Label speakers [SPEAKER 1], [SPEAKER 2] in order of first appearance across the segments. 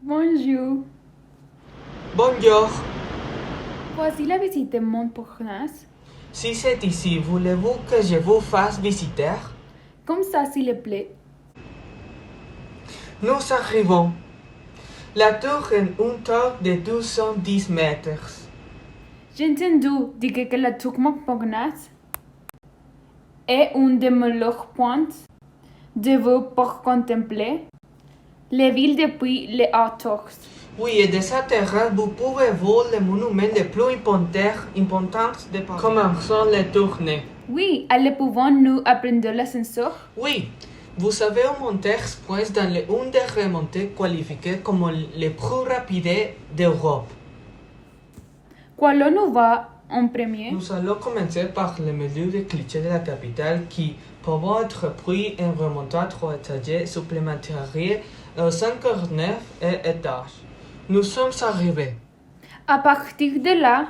[SPEAKER 1] Bonjour.
[SPEAKER 2] Bonjour.
[SPEAKER 1] Voici la visite de Montparnasse.
[SPEAKER 2] Si c'est ici, voulez-vous que je vous fasse visiter?
[SPEAKER 1] Comme ça, s'il vous plaît.
[SPEAKER 2] Nous arrivons. La tour est une tour de 210 mètres.
[SPEAKER 1] J'ai entendu dire que la tour Montparnasse est une des meilleures points de vue pour contempler les villes depuis les hauteurs.
[SPEAKER 2] Oui, et de cette terrasse, vous pouvez voir les monuments les plus importants de Paris. Commençons les tournées.
[SPEAKER 1] Oui, pouvons-nous apprendre l'ascenseur?
[SPEAKER 2] Oui, vous savez monter express dans une des remontées qualifiées comme les plus rapides d'Europe.
[SPEAKER 1] Qu'allons-nous voir en premier?
[SPEAKER 2] Nous allons commencer par les mesures de clichés de la capitale qui peuvent être pris en remontant 3 étages supplémentaires au 59 étages. Nous sommes arrivés.
[SPEAKER 1] À partir de là,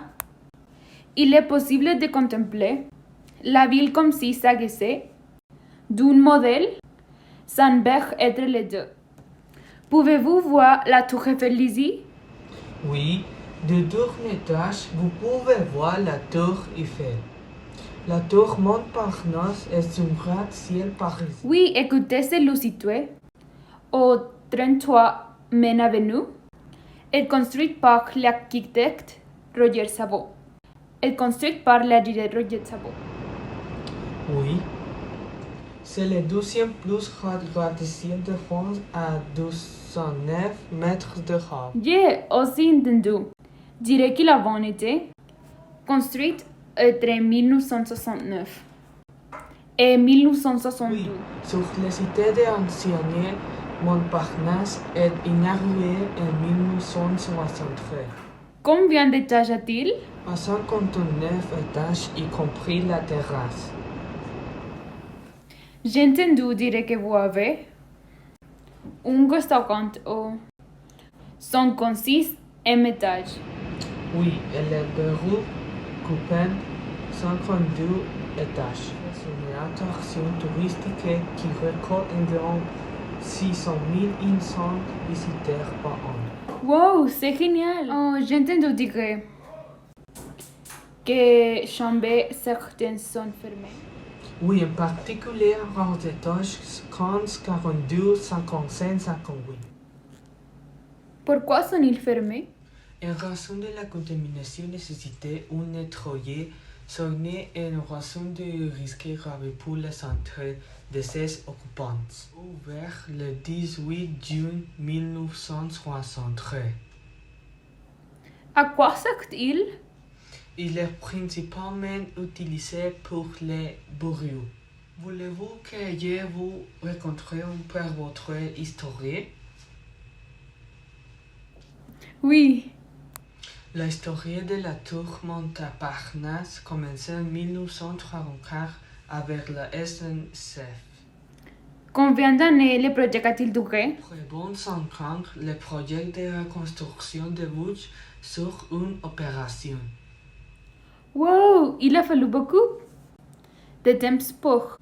[SPEAKER 1] il est possible de contempler la ville comme si s'agissait d'un modèle semblable être les deux. Pouvez-vous voir la tour Eiffel ici?
[SPEAKER 2] Oui, de 2 étages, vous pouvez voir la tour Eiffel. La tour Montparnasse est un gratte-ciel parisien.
[SPEAKER 1] Oui, écoutez, c'est le situé au 33 Main Avenue. Elle est construite par l'architecte Roger Sabot.
[SPEAKER 2] Oui, c'est le 12e plus grand gratte-ciel de France à 209 mètres de haut.
[SPEAKER 1] J'ai aussi entendu dire qu'il avait été construite entre 1969 et 1962.
[SPEAKER 2] Oui, sur la cité de ancienne Montparnasse est inaugurée en 1963.
[SPEAKER 1] Combien d'étages a-t-il?
[SPEAKER 2] À 59 étages, y compris la terrasse.
[SPEAKER 1] J'ai entendu dire que vous avez un restaurant au 56 étage.
[SPEAKER 2] Oui, et le bureau coupé 52 étages. C'est une attraction touristique qui récolte environ 600 100 visiteurs par an.
[SPEAKER 1] Wow, c'est génial! Oh, j'ai entendu dire que chambres certaines sont fermées.
[SPEAKER 2] Oui, en particulier aux étages 15, 42, 55, 58.
[SPEAKER 1] Pourquoi sont-ils fermés?
[SPEAKER 2] En raison de la contamination nécessité un nettoyé soigné et en raison du risque grave pour la santé de ses occupants. Ouvert le 18 juin 1963.
[SPEAKER 1] À quoi sert-il?
[SPEAKER 2] Il est principalement utilisé pour les bureaux. Voulez-vous que je vous raconte un peu votre histoire?
[SPEAKER 1] Oui.
[SPEAKER 2] L'histoire de la tour Montparnasse commence en 1934 avec la SNCF.
[SPEAKER 1] Combien d'années le projet a-t-il duré?
[SPEAKER 2] Près de 5 ans, le projet de reconstruction débouche sur une opération.
[SPEAKER 1] Wow, il a fallu beaucoup de temps pour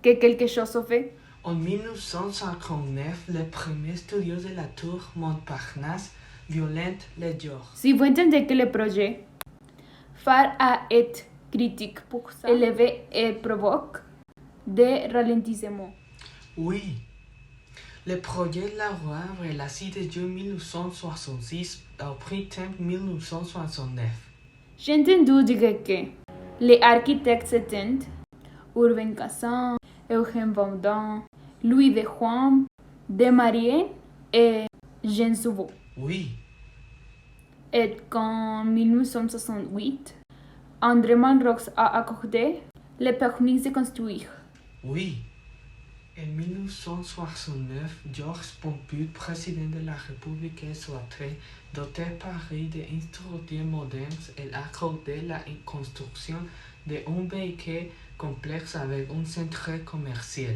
[SPEAKER 1] que quelque chose soit fait.
[SPEAKER 2] En 1959, le premier studio de la tour Montparnasse violente le jour.
[SPEAKER 1] Si vous entendez que le projet phare a été critique pour ça, élevé et provoque des ralentissements.
[SPEAKER 2] Oui, le projet de la roi relatif de juin 1966 au printemps 1969.
[SPEAKER 1] J'ai entendu dire que les architectes étaient Urbain Cassin, Eugène Vendin, Louis de Juan, Desmarets et Jean Souveau.
[SPEAKER 2] Oui,
[SPEAKER 1] Et qu'en 1968, André Malraux a accordé le permis de construire.
[SPEAKER 2] oui. En 1969, Georges Pompidou, président de la République, souhaitait doter Paris d'instructeurs modernes et accorder la construction d'un véhicule complexe avec un centre commercial.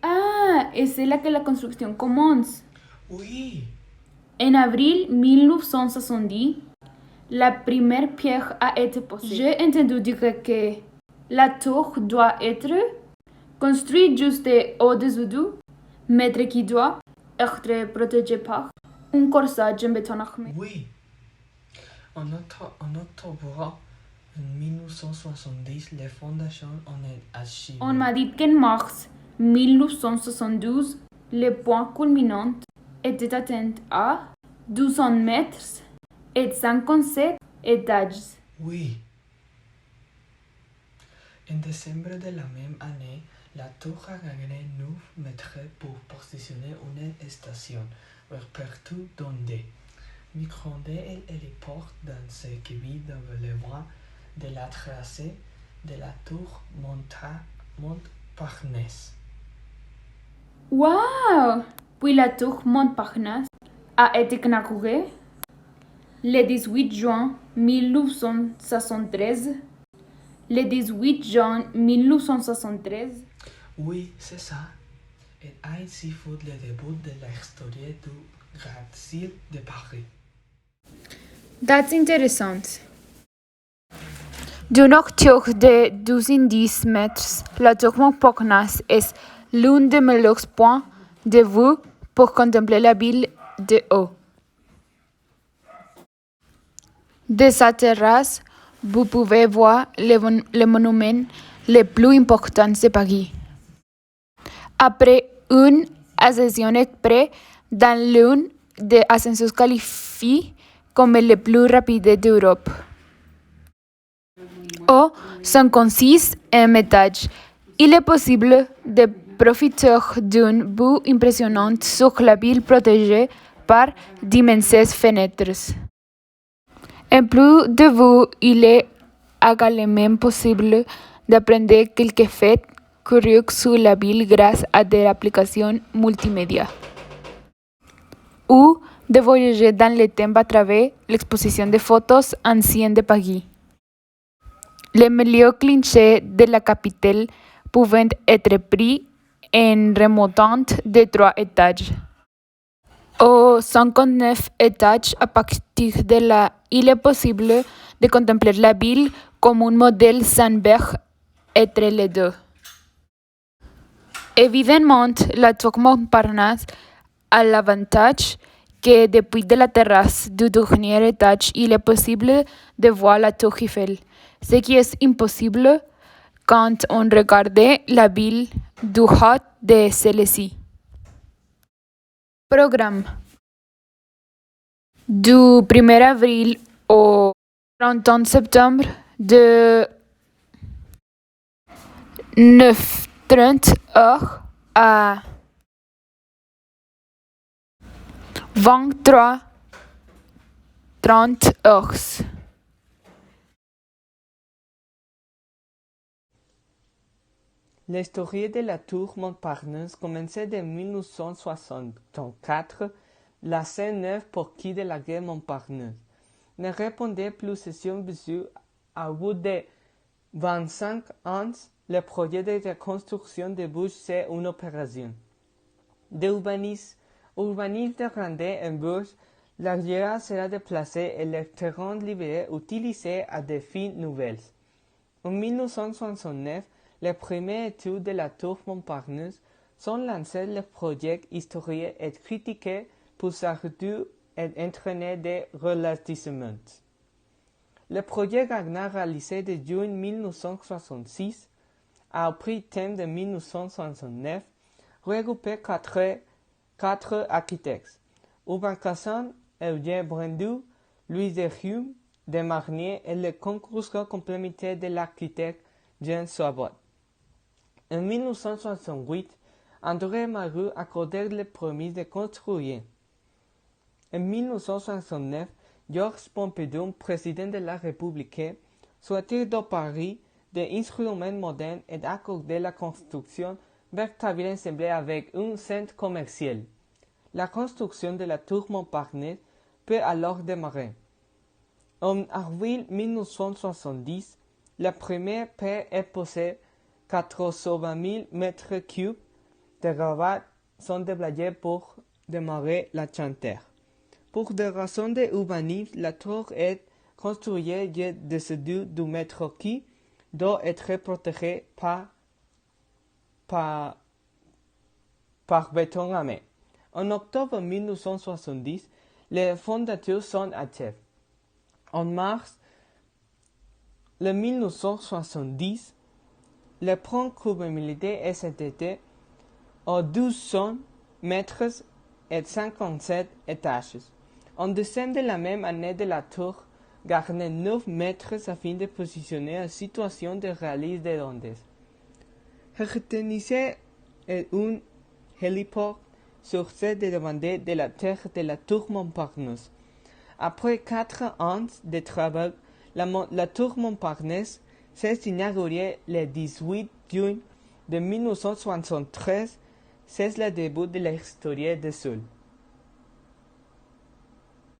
[SPEAKER 1] Ah, et c'est là que la construction commence.
[SPEAKER 2] Oui,
[SPEAKER 1] En avril 1970, la première pierre a été posée. J'ai entendu dire que la tour doit être construite juste au-dessus du maître qui doit être protégé par un corsage en béton armé.
[SPEAKER 2] Oui. En octobre 1970, les fondations ont été achevées.
[SPEAKER 1] On m'a dit qu'en mars 1972, le point culminant était atteint à 200 mètres et 57 étages.
[SPEAKER 2] Oui. En décembre de la même année, la tour a gagné 9 mètres pour positionner une station partout donde micro-ondes et héliport dans ce qui vit dans le voie de la tracée de la tour Montparnasse.
[SPEAKER 1] Wow! Puis la tour Montparnasse a été inaugurée le 18 juin 1973. Le 18 juin 1973.
[SPEAKER 2] Oui, c'est ça. Et ainsi fut le début de l'histoire du gratte-ciel de Paris.
[SPEAKER 1] That's intéressant. D'une hauteur de 210 mètres, la tour Montparnasse est l'un des meilleurs points de vue pour contempler la ville de haut. De sa terrasse, vous pouvez voir les monuments les plus importants de Paris. Après une ascension exprès dans l'un des ascenseurs qualifiés comme le plus rapide d'Europe. Au 56e étage, il est possible de profiter d'une vue impressionnante sur la ville protégée par d'immenses fenêtres. En plus de vue, il est également possible d'apprendre quelques faits curieux sur la ville grâce à des applications multimédia. Ou de voyager dans le temps à travers l'exposition de photos anciennes de Paris. Les meilleurs clichés de la capitale peuvent être pris en remontant de 3 étages. Au 59 étage, à partir de là, il est possible de contempler la ville comme un modèle sans berge entre les deux. Évidemment, la tour Montparnasse a l'avantage que depuis de la terrasse du dernier étage, il est possible de voir la tour Eiffel, ce qui est impossible quand on regarde la ville du haut de celle-ci. Programme. Du 1er avril au 31 septembre de 9h30 à 23h30.
[SPEAKER 2] L'histoire de la tour Montparnasse commençait en 1964. La scène neuve porquée de la guerre Montparnasse ne répondait plus session visuelle. À bout de 25 ans, le projet de reconstruction de Bush c'est une opération d'urbanisme de grandeur en Bush. La gare sera déplacée et le terrain libéré utilisé à des fins nouvelles. En 1969, les premières études de la tour Montparnasse sont lancées. Le projet historique est critiqué pour sa rupture et entraîner des ralentissements. Le projet gagna réalisé de juin 1966 au printemps de 1969, regroupé quatre architectes: Urbain Casson, Eugène Brandu, Louis de Hume, de Marnier et le concours complémentaire de l'architecte Jean Sauvat. En 1968, André Malraux accordait le permis de construire. En 1969, Georges Pompidou, président de la République, souhaitait de Paris des instruments modernes et accordait la construction véritable ensemble avec un centre commercial. La construction de la tour Montparnasse peut alors démarrer. En avril 1970, la première paire est posée. 80 000 mètres cubes de gravats sont déployés pour démarrer la chantier. Pour des raisons d'urbanisme, la tour est construite au-dessus du métro qui doit être protégé par béton armé. En octobre 1970, Les fondateurs sont athées. En mars 1970, le plan courbe militaire SNTT a 1200 mètres et 57 étages. En décembre de la même année, de la tour garnait 9 mètres afin de positionner en situation de réalisme des ondes. Retenissez un héliport sur cette demande de la terre de la tour Montparnasse. Après 4 ans de travail, la tour Montparnasse s'est inaugurée le 18 juin de 1973. C'est le début de l'histoire de Seoul.